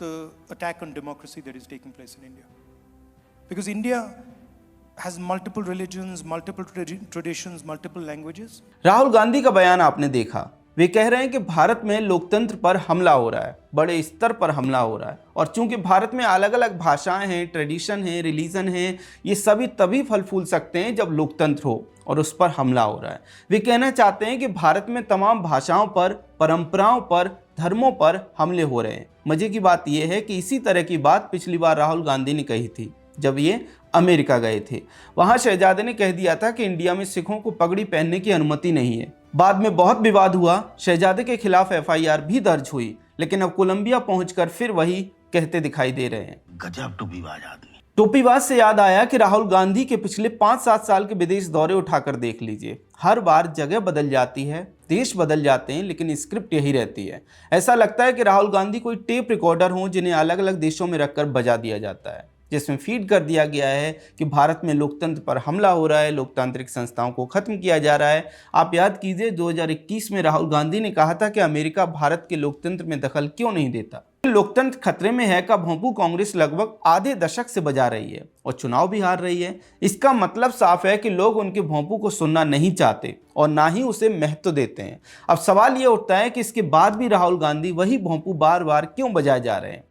the attack on democracy that is taking place in India. Because India has multiple religions, multiple traditions, multiple languages. Rahul Gandhi का बयान आपने देखा, वे कह रहे हैं कि भारत में लोकतंत्र पर हमला हो रहा है, बड़े स्तर पर हमला हो रहा है। और चूंकि भारत में अलग अलग भाषाएं हैं, ट्रेडिशन हैं, रिलीजन हैं, ये सभी तभी फल फूल सकते हैं जब लोकतंत्र हो, और उस पर हमला हो रहा है। वे कहना चाहते हैं कि भारत में तमाम भाषाओं पर, परंपराओं पर, धर्मों पर हमले हो रहे हैं। मजे की बात यह है कि इसी तरह की बात पिछली बार राहुल गांधी ने कही थी जब ये अमेरिका गए थे। वहां शहजादे ने कह दिया था कि इंडिया में सिखों को पगड़ी पहनने की अनुमति नहीं है। बाद में बहुत विवाद हुआ, शहजादे के खिलाफ एफआईआर भी दर्ज हुई, लेकिन अब कोलंबिया पहुंचकर फिर वही कहते दिखाई दे रहे हैं। गजब टोपीबाज आदमी। टोपीबाज से याद आया कि राहुल गांधी के पिछले 5-7 साल के विदेश दौरे उठाकर देख लीजिए। हर बार जगह बदल जाती है, देश बदल जाते हैं, लेकिन स्क्रिप्ट यही रहती है। ऐसा लगता है कि राहुल गांधी कोई टेप रिकॉर्डर हों जिन्हें अलग अलग देशों में रखकर बजा दिया जाता है, जिसमें फीड कर दिया गया है कि भारत में लोकतंत्र पर हमला हो रहा है, लोकतांत्रिक संस्थाओं को खत्म किया जा रहा है। आप याद कीजिए 2021 में राहुल गांधी ने कहा था कि अमेरिका भारत के लोकतंत्र में दखल क्यों नहीं देता। लोकतंत्र खतरे में है का भोंपू कांग्रेस लगभग आधे दशक से बजा रही है और चुनाव भी हार रही है। इसका मतलब साफ है कि लोग उनके भोंपू को सुनना नहीं चाहते और ना ही उसे महत्व देते हैं। अब सवाल ये उठता है कि इसके बाद भी राहुल गांधी वही भोंपू बार बार क्यों बजाए जा रहे हैं।